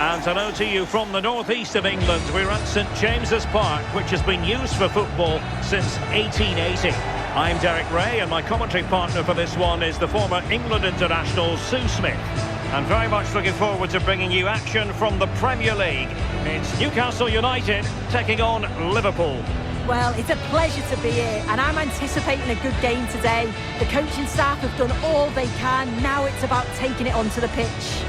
And hello to you from the northeast of England. We're at St James's Park, which has been used for football since 1880. I'm Derek Ray, and my commentary partner for this one is the former England international Sue Smith. And very much looking forward to bringing you action from the Premier League. It's Newcastle United taking on Liverpool. Well, it's a pleasure to be here, and I'm anticipating a good game today. The coaching staff have done all they can. Now it's about taking it onto the pitch.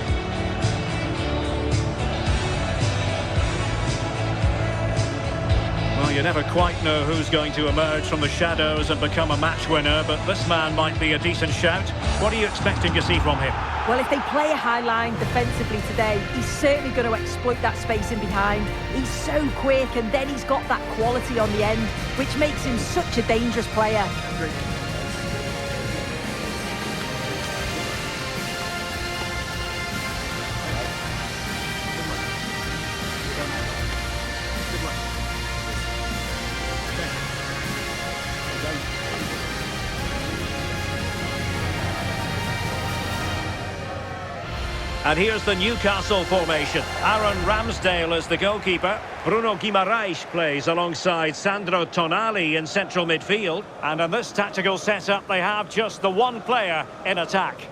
Well, you never quite know who's going to emerge from the shadows and become a match winner, but this man might be a decent shout. What are you expecting to see from him? Well, if they play a high line defensively today, he's certainly going to exploit that space in behind. He's so quick, and then he's got that quality on the end, which makes him such a dangerous player. And here's the Newcastle formation. Aaron Ramsdale is the goalkeeper. Bruno Guimaraes plays alongside Sandro Tonali in central midfield. And in this tactical setup, they have just the one player in attack.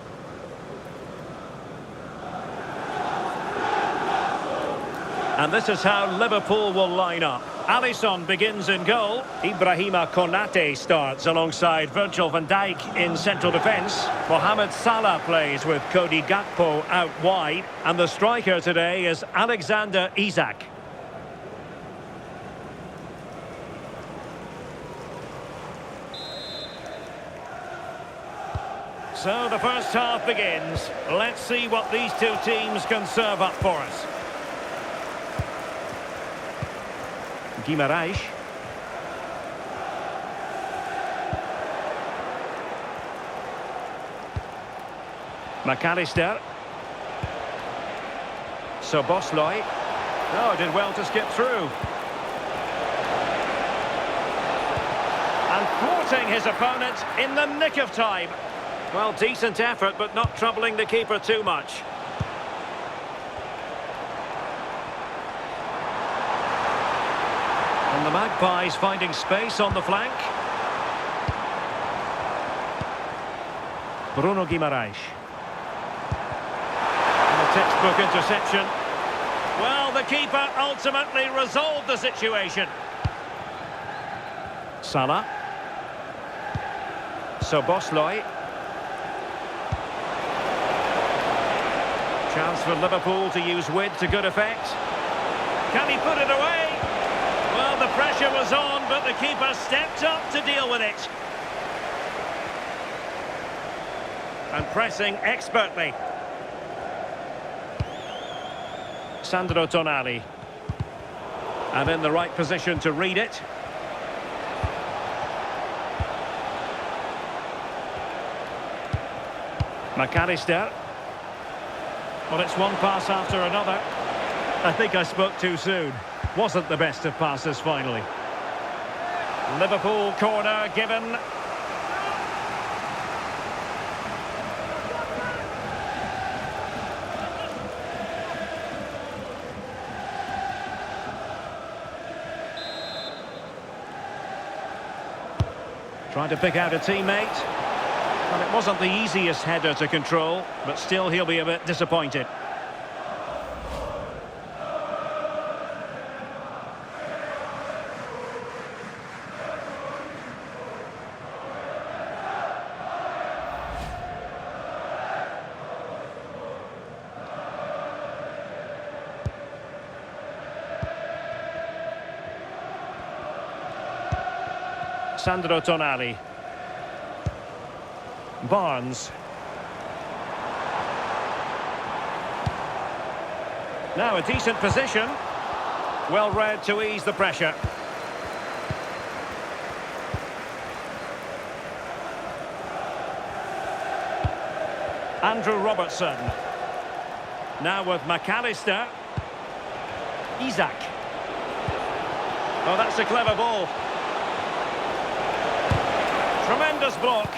And this is how Liverpool will line up. Alisson begins in goal. Ibrahima Konate starts alongside Virgil van Dijk in central defence. Mohamed Salah plays with Cody Gakpo out wide. And the striker today is Alexander Isak. So the first half begins. Let's see what these two teams can serve up for us. Guimaraes. McAllister. Soboslai. Oh, did well to skip through. And thwarting his opponent in the nick of time. Well, decent effort, but not troubling the keeper too much. And the Magpies finding space on the flank. Bruno Guimaraes. And a textbook interception. Well, the keeper ultimately resolved the situation. Salah. Soboslai. Chance for Liverpool to use width to good effect. Can he put it away? Well, the pressure was on, but the keeper stepped up to deal with it. And pressing expertly. Sandro Tonali. And in the right position to read it. McAllister. Well, it's one pass after another. I think I spoke too soon. Wasn't the best of passes finally. Liverpool corner given. Trying to pick out a teammate. Well, it wasn't the easiest header to control, but still he'll be a bit disappointed. Sandro Tonali. Barnes. Now a decent position. Well read to ease the pressure. Andrew Robertson. Now with McAllister. Isak. Oh, that's a clever ball. Tremendous block.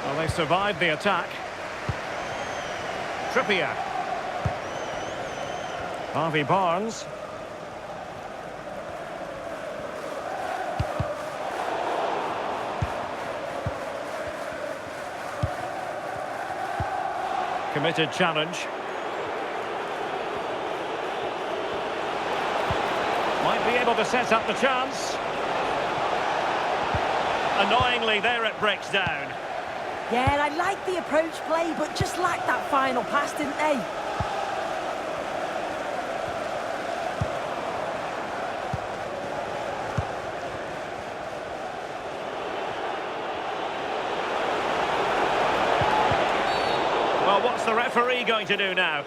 Well, they survived the attack. Trippier. Harvey Barnes. Committed challenge. Might be able to set up the chance. Annoyingly, there it breaks down. Yeah, I like the approach play, but just lacked that final pass, didn't they? Well, what's the referee going to do now?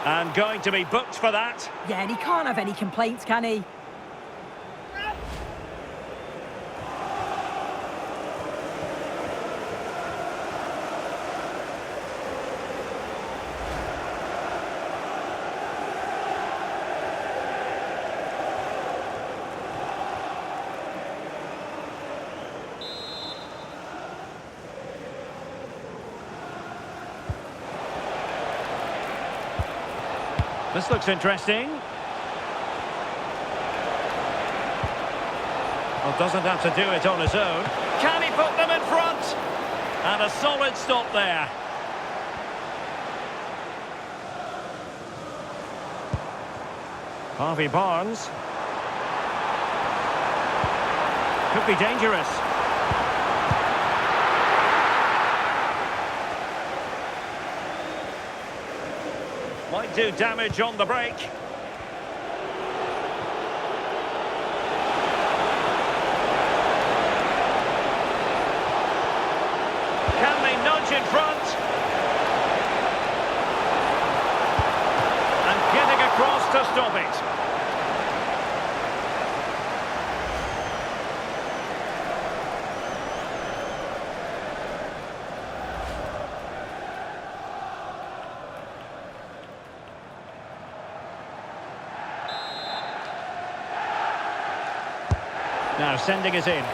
And going to be booked for that. Yeah, and he can't have any complaints, can he? This looks interesting. Well, doesn't have to do it on his own. Can he put them in front? And a solid stop there. Harvey Barnes. Could be dangerous. Might do damage on the break. Can they nudge in front? And getting across to stop it. Now sending it in.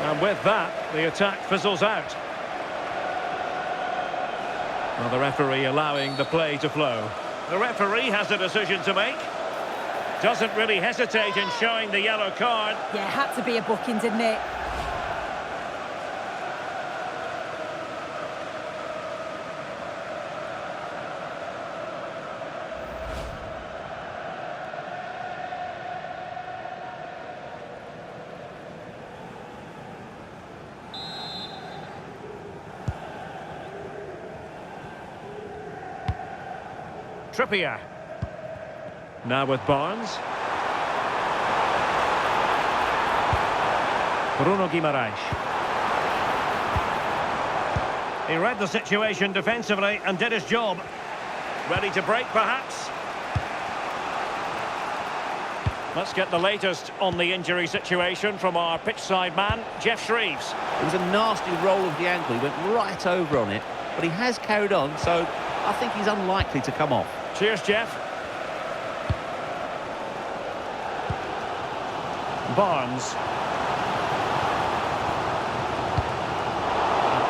And with that, the attack fizzles out. Well, the referee allowing the play to flow. The referee has a decision to make. Doesn't really hesitate in showing the yellow card. Yeah, had to be a booking, didn't it? Trippier. Now with Barnes. Bruno Guimaraes. He read the situation defensively and did his job. Ready to break, perhaps? Let's get the latest on the injury situation from our pitchside man, Jeff Shreves. It was a nasty roll of the ankle. He went right over on it, but he has carried on, so I think he's unlikely to come off. Cheers, Jeff. Barnes.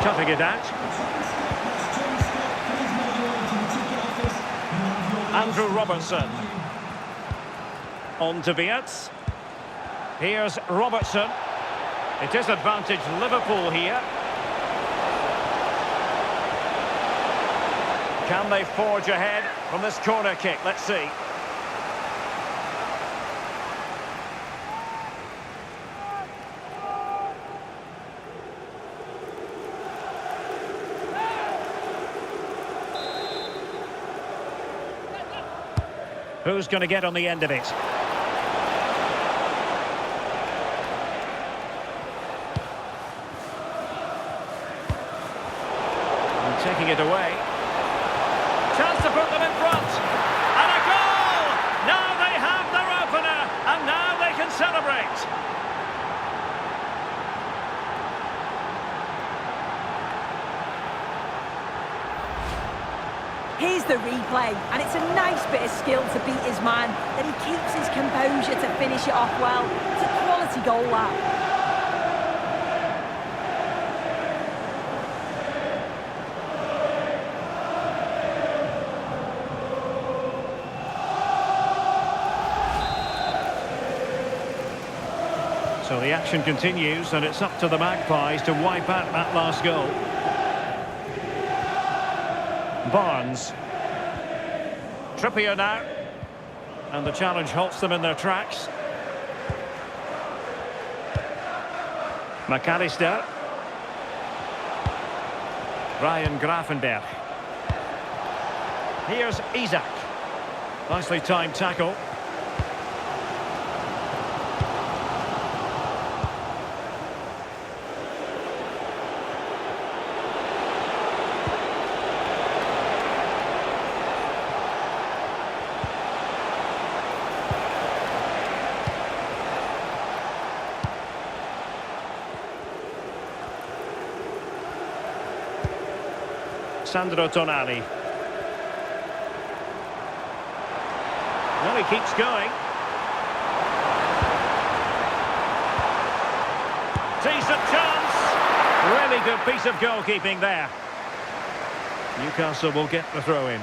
Cutting it out. Andrew Robertson. On to Viets. Here's Robertson. It is advantage Liverpool here. Can they forge ahead from this corner kick? Let's see. Who's going to get on the end of it? And taking it away. Chance to put them in front. And a goal! Now they have their opener, and now they can celebrate. Here's the replay, and it's a nice bit of skill to beat his man. Then he keeps his composure to finish it off well. It's a quality goal, that. The action continues, and it's up to the Magpies to wipe out that last goal. Barnes. Trippier now. And the challenge halts them in their tracks. McAllister. Ryan Gravenberch. Here's Isak. Nicely timed tackle. Sandro Tonali. Well, he keeps going. Decent chance. Really good piece of goalkeeping there. Newcastle will get the throw in.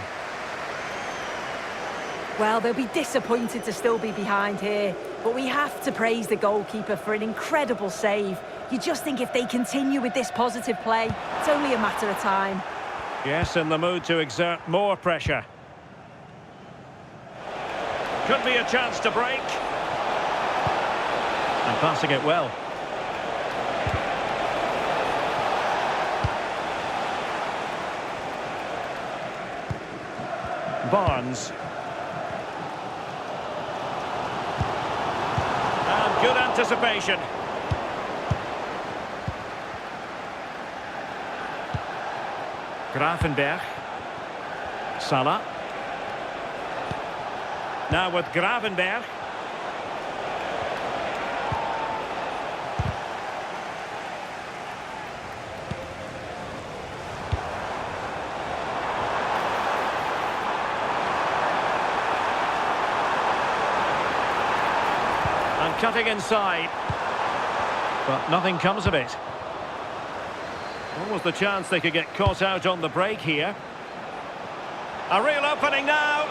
Well, they'll be disappointed to still be behind here, but we have to praise the goalkeeper for an incredible save. You just think if they continue with this positive play, it's only a matter of time. Yes, in the mood to exert more pressure. Could be a chance to break. And passing it well. Barnes. And good anticipation. Gravenberch. Salah. Now with Gravenberch. And cutting inside. But nothing comes of it. What was the chance they could get caught out on the break here? A real opening now.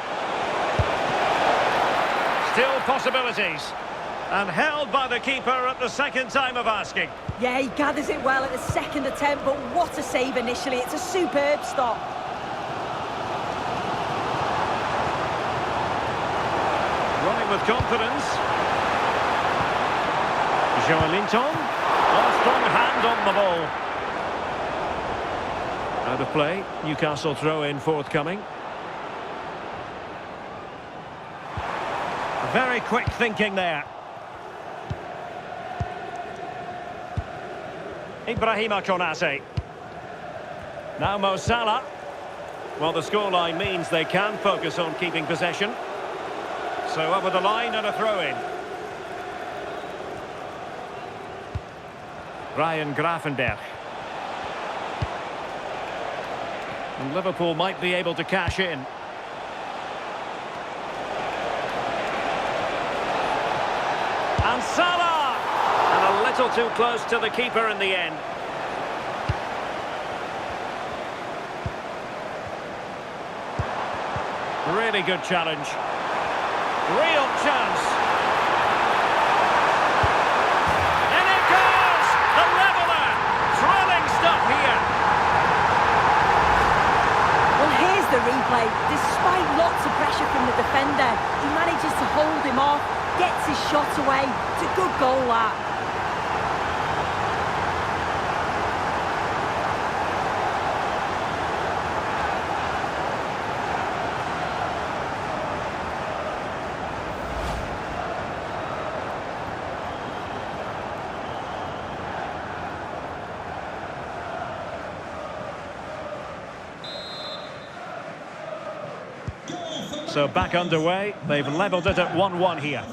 Still possibilities. And held by the keeper at the second time of asking. Yeah, he gathers it well at the second attempt, but what a save initially. It's a superb stop. Running with confidence. Joelinton. A strong hand on the ball. Out of play. Newcastle throw in forthcoming. Very quick thinking there. Ibrahima Konate. Now Mo Salah. Well, the scoreline means they can focus on keeping possession. So over the line and a throw-in. Ryan Gravenberch. And Liverpool might be able to cash in. And Salah! And a little too close to the keeper in the end. Really good challenge. Real chance. And it goes! The leveller! Thrilling stuff here. Well, here's the replay. Despite lots of pressure from the defender, he manages to hold him off, gets his shot away. It's a good goal, that. So back underway. They've levelled it at 1-1 here.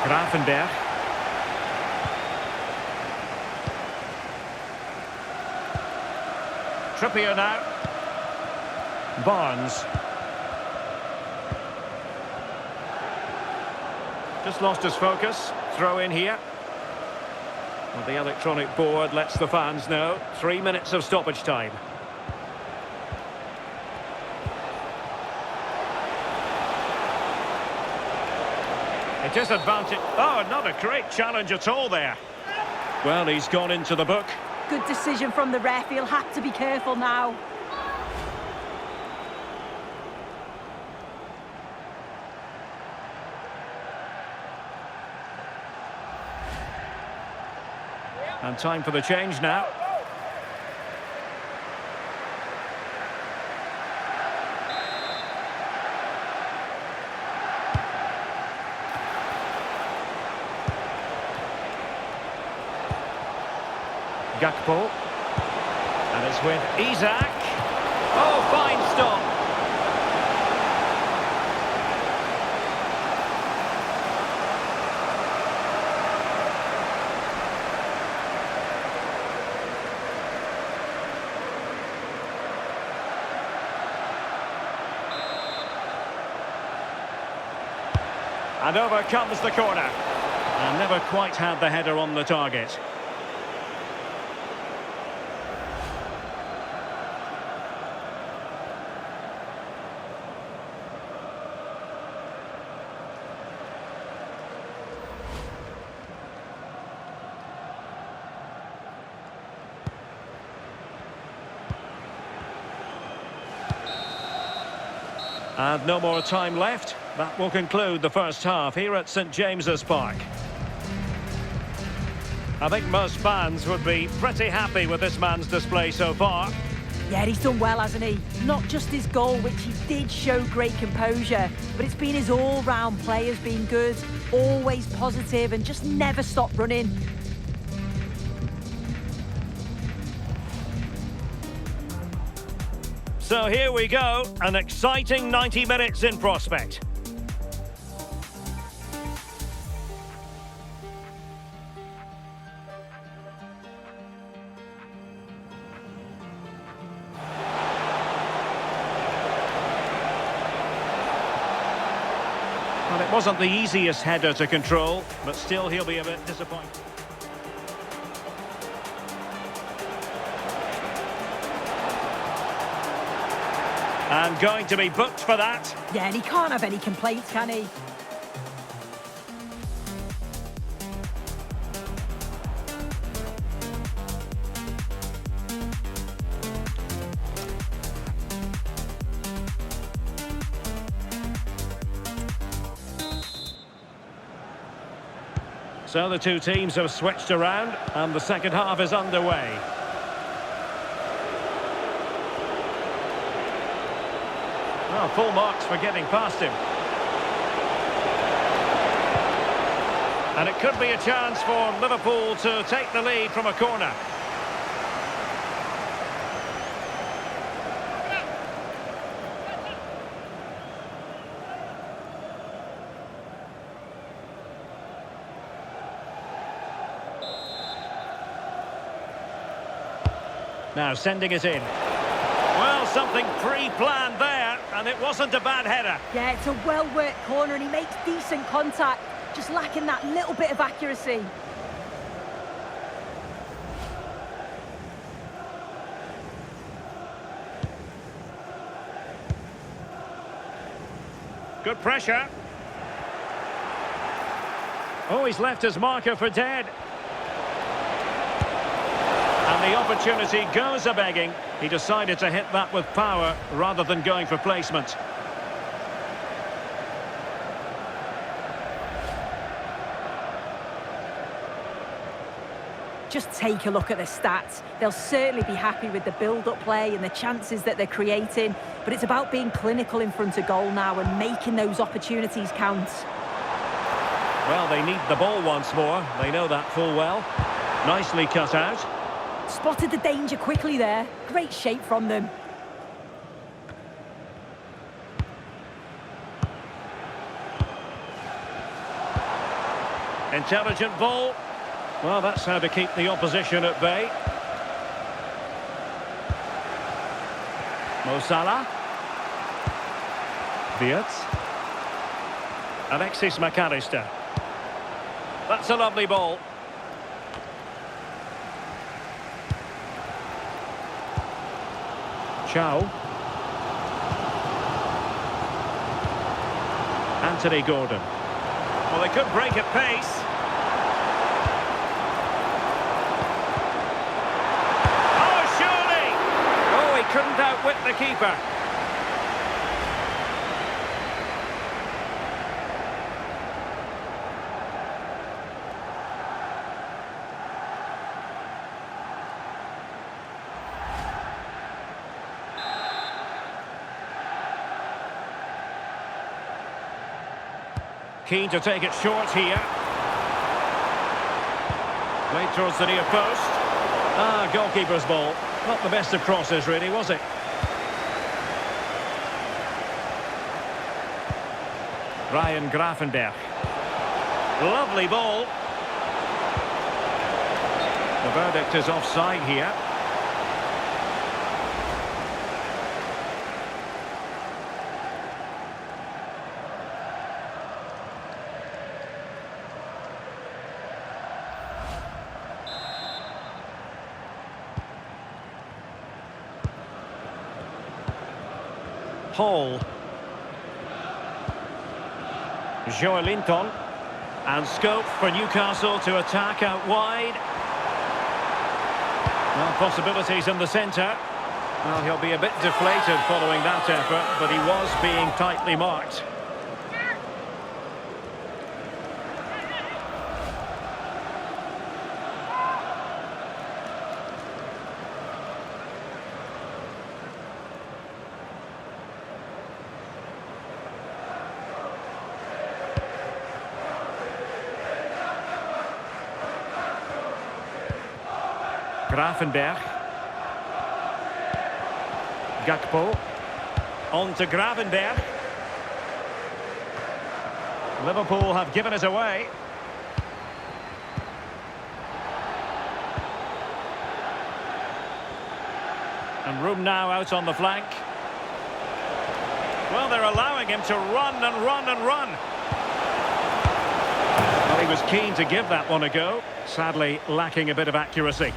Gravenberch. Trippier now. Barnes. Just lost his focus. Throw in here. Well, the electronic board lets the fans know. 3 minutes of stoppage time. It is advantage. Oh, not a great challenge at all there. Well, he's gone into the book. Good decision from the ref. He'll have to be careful now. And time for the change now. Gakpo. And it's with Isak. Oh, fine stop. And over comes the corner. And never quite had the header on the target. And no more time left. That will conclude the first half here at St James's Park. I think most fans would be pretty happy with this man's display so far. Yeah, he's done well, hasn't he? Not just his goal, which he did show great composure, but it's been his all-round play has been good, always positive and just never stopped running. So here we go, an exciting 90 minutes in prospect. Well, it wasn't the easiest header to control, but still he'll be a bit disappointed. And going to be booked for that. Yeah, and he can't have any complaints, can he? So the two teams have switched around and the second half is underway. Oh, full marks for getting past him. And it could be a chance for Liverpool to take the lead from a corner. Now sending it in. Well, something pre-planned there, and it wasn't a bad header. Yeah, it's a well-worked corner and he makes decent contact, just lacking that little bit of accuracy. Good pressure. Oh, he's left his marker for dead. And the opportunity goes a-begging. He decided to hit that with power rather than going for placement. Just take a look at the stats. They'll certainly be happy with the build-up play and the chances that they're creating, but it's about being clinical in front of goal now and making those opportunities count. Well, they need the ball once more. They know that full well. Nicely cut out. Spotted the danger quickly there. Great shape from them. Intelligent ball. Well, that's how to keep the opposition at bay. Mo Salah. Wirtz. Alexis McAllister. That's a lovely ball. Chow. Anthony Gordon. Well, they could break at pace. Oh, surely! Oh, he couldn't outwit the keeper. Keen to take it short here. Played towards the near post. Goalkeeper's ball. Not the best of crosses, really, was it? Ryan Gravenberch. Lovely ball. The verdict is offside here. Hall. Joelinton. And scope for Newcastle to attack out wide. Well, possibilities in the centre. Well, he'll be a bit deflated following that effort, but he was being tightly marked. Gravenberch. Gakpo. On to Gravenberch. Liverpool have given it away. And room now out on the flank. Well, they're allowing him to run and run and run. Well, he was keen to give that one a go. Sadly, lacking a bit of accuracy.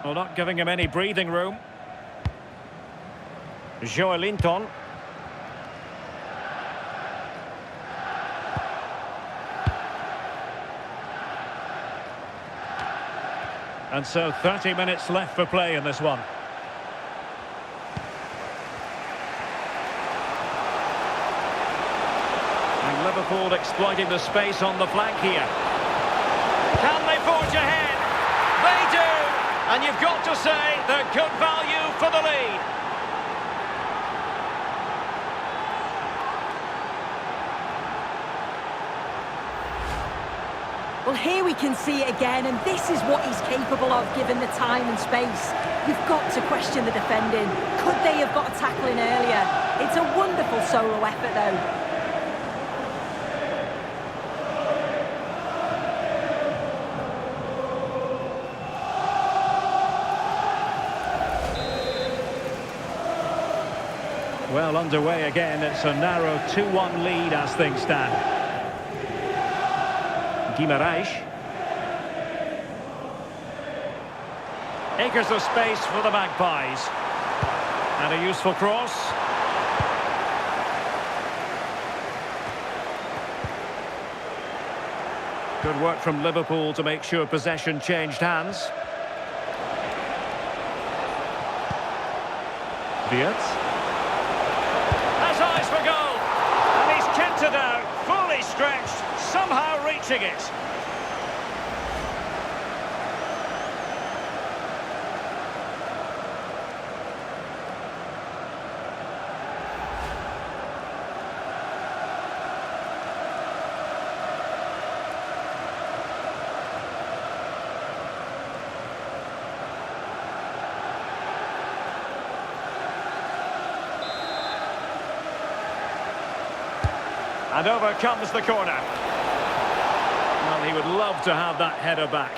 Well, not giving him any breathing room. Joelinton. And so 30 minutes left for play in this one. And Liverpool exploiting the space on the flank here. Can they forge ahead? They do! And you've got to say they're good value for the lead. Well, here we can see it again, and this is what he's capable of given the time and space. You've got to question the defending. Could they have got a tackle in earlier? It's a wonderful solo effort, though. Well, underway again. It's a narrow 2-1 lead as things stand. Gamerx. Acres of space for the Magpies. And a useful cross. Good work from Liverpool to make sure possession changed hands. Diaz. Eyes for goal, and he's kept it out, fully stretched, somehow reaching it. And over comes the corner. Well, he would love to have that header back.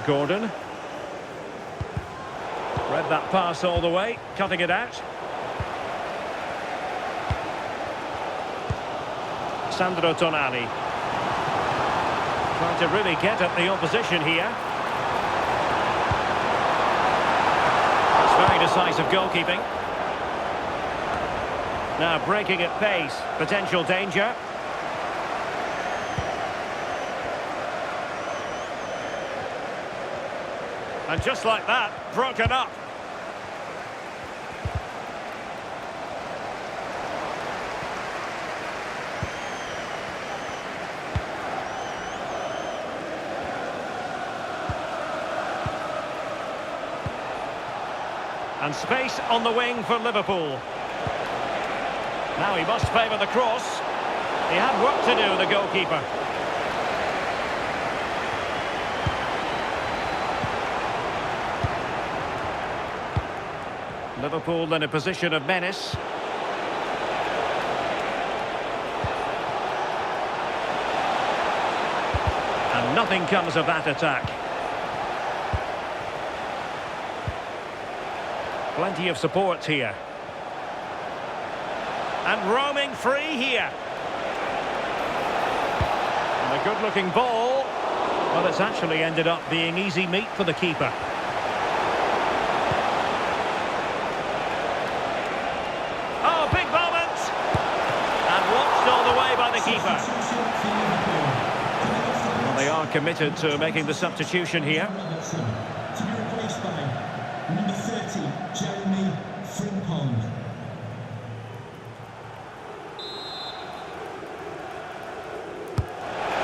Gordon. Read that pass all the way, cutting it out. Sandro Tonali. Trying to really get at the opposition here. It's very decisive goalkeeping. Now breaking at pace, potential danger. And just like that, broken up. And space on the wing for Liverpool. Now he must favour the cross. He had work to do, the goalkeeper. Liverpool in a position of menace. And nothing comes of that attack. Plenty of support here. And roaming free here. And a good-looking ball. Well, it's actually ended up being easy meat for the keeper. Oh, big moment! And watched all the way by the keeper. Well, they are committed to making the substitution here.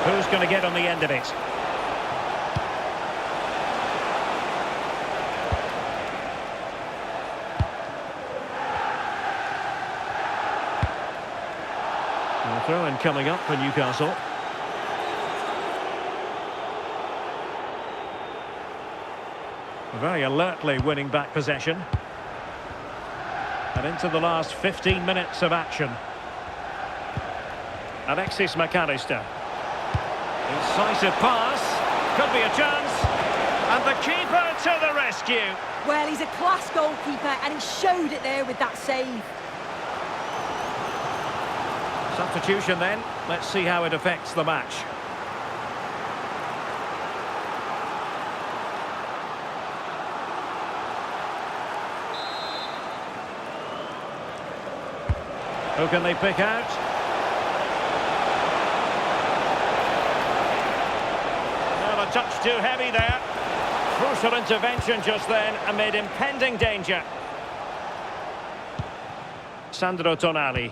Who's going to get on the end of it? And a throw-in coming up for Newcastle. Very alertly winning back possession. And into the last 15 minutes of action. Alexis McAllister. Incisive pass, could be a chance, and the keeper to the rescue. Well, he's a class goalkeeper, and he showed it there with that save. Substitution then, let's see how it affects the match. Who can they pick out? A touch too heavy there. Crucial intervention just then amid impending danger. Sandro Tonali.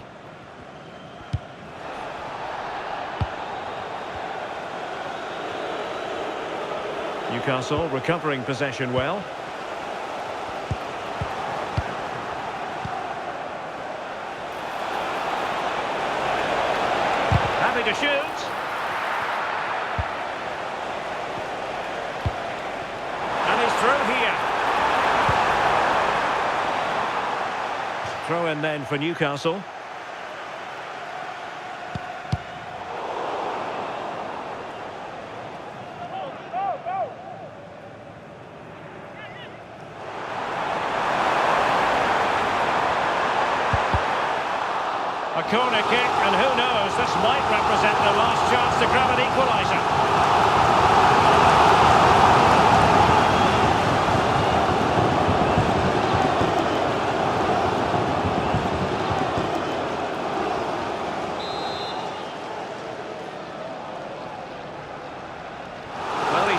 Newcastle recovering possession well. Happy to shoot. Throw in then for Newcastle. A corner kick, and who knows, this might represent the last chance to grab an equaliser.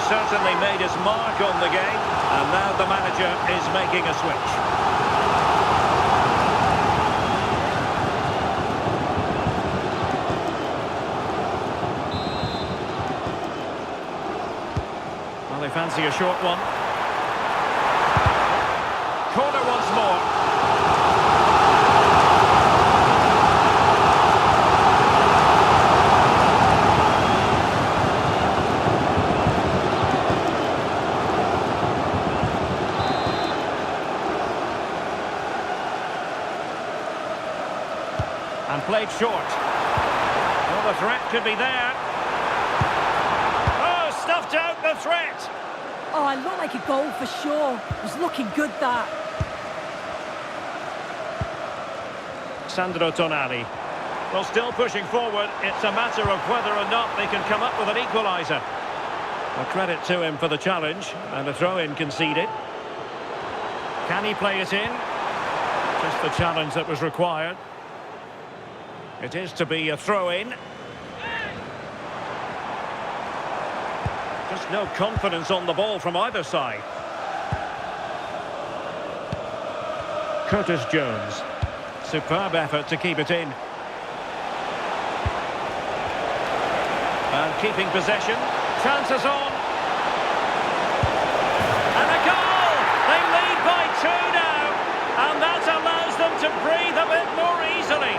Certainly made his mark on the game, and now the manager is making a switch. Well, they fancy a short one. Corner once more. And played short. Well, the threat could be there. Oh, stuffed out the threat. Oh, it looked like a goal for sure. It was looking good, that. Sandro Tonali. Well, still pushing forward. It's a matter of whether or not they can come up with an equaliser. Well, credit to him for the challenge, and a throw-in conceded. Can he play it in? Just the challenge that was required. It is to be a throw-in. Just no confidence on the ball from either side. Curtis Jones. Superb effort to keep it in. And keeping possession. Chances on. And a goal! They lead by 2 now. And that allows them to breathe a bit more easily.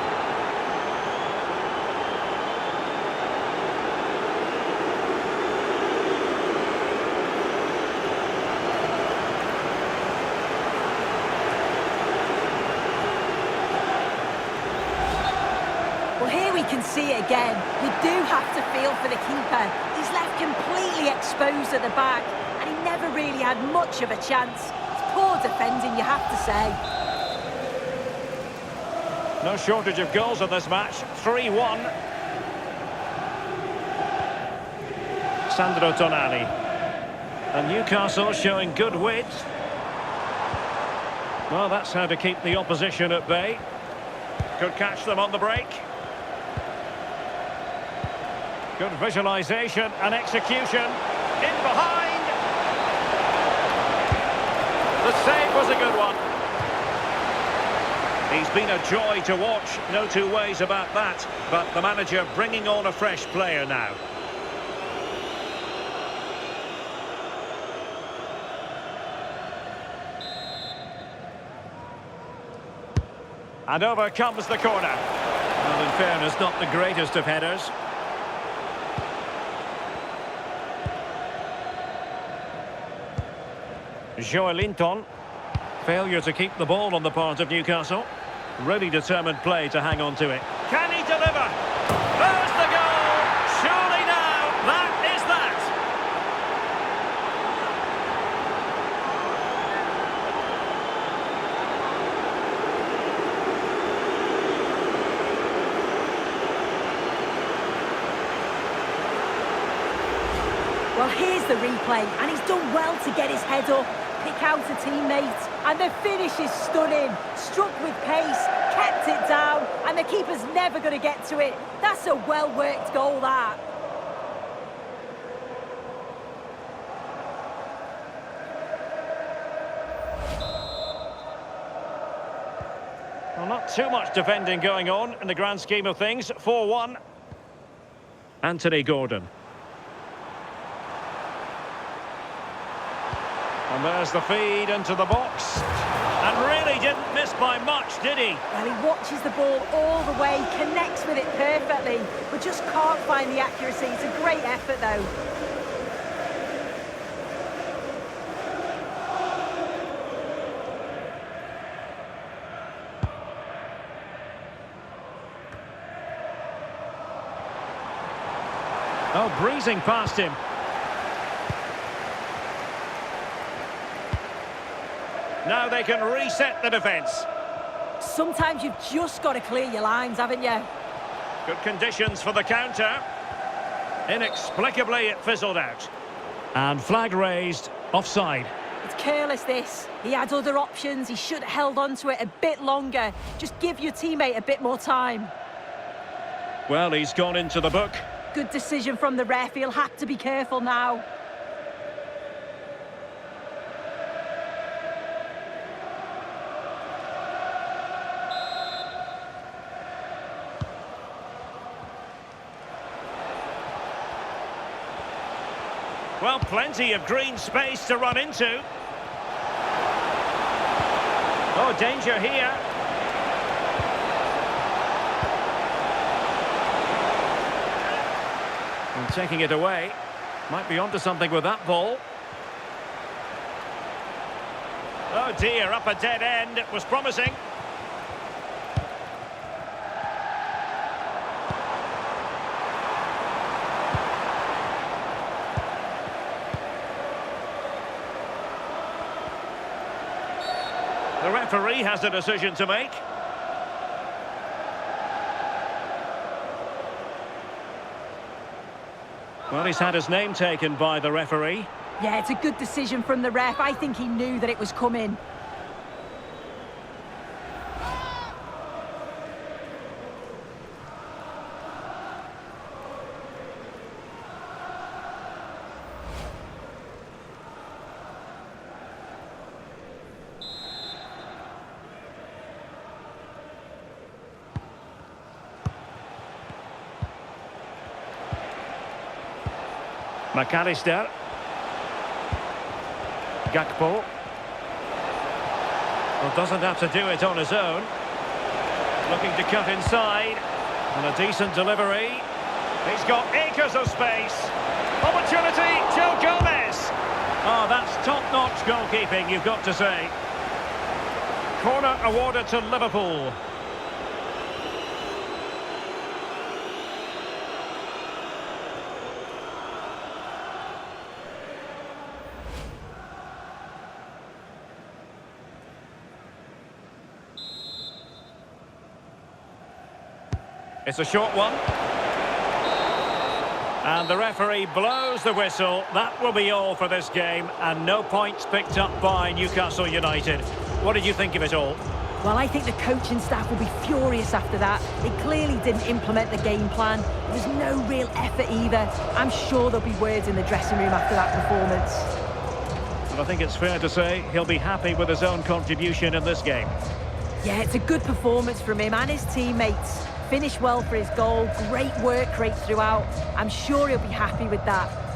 Well, here we can see it again. You do have to feel for the keeper. He's left completely exposed at the back, and he never really had much of a chance. It's poor defending, you have to say. No shortage of goals in this match. 3-1. Sandro Tonali. And Newcastle showing good width. Well, that's how to keep the opposition at bay. Could catch them on the break. Good visualisation and execution. In behind. The save was a good one. He's been a joy to watch, no two ways about that. But the manager bringing on a fresh player now. And over comes the corner. Well, in fairness, not the greatest of headers. Joelinton. Failure to keep the ball on the part of Newcastle. Really determined play to hang on to it. Can he deliver? There's the goal! Surely now, that is that! Well, here's the replay, and he's done well to get his head up, pick out a teammate, and the finish is stunning. Struck with pace, kept it down, and the keeper's never going to get to it. That's a well-worked goal, that. Well, not too much defending going on in the grand scheme of things. 4-1. Anthony Gordon. And there's the feed into the box. And really didn't miss by much, did he? Well, he watches the ball all the way, connects with it perfectly, but just can't find the accuracy. It's a great effort, though. Oh, breezing past him. Now they can reset the defence. Sometimes you've just got to clear your lines, haven't you? Good conditions for the counter. Inexplicably, it fizzled out. And flag raised, offside. It's careless, this. He had other options. He should have held on to it a bit longer. Just give your teammate a bit more time. Well, he's gone into the book. Good decision from the ref. He'll have to be careful now. Well, plenty of green space to run into. Oh, danger here. And taking it away. Might be onto something with that ball. Oh dear, up a dead end. It was promising. referee has a decision to make. Well, he's had his name taken by the referee. Yeah, it's a good decision from the ref. I think he knew that it was coming. McAllister. Gakpo. Well, doesn't have to do it on his own. Looking to cut inside. And a decent delivery. He's got acres of space. Opportunity, Joe Gomez. Oh, that's top-notch goalkeeping, you've got to say. Corner awarded to Liverpool. It's a short one. And the referee blows the whistle. That will be all for this game, and no points picked up by Newcastle United. What did you think of it all? Well, I think the coaching staff will be furious after that. They clearly didn't implement the game plan. There was no real effort either. I'm sure there'll be words in the dressing room after that performance. Well, I think it's fair to say he'll be happy with his own contribution in this game. Yeah, it's a good performance from him and his teammates. Finished well for his goal, great work rate throughout. I'm sure he'll be happy with that.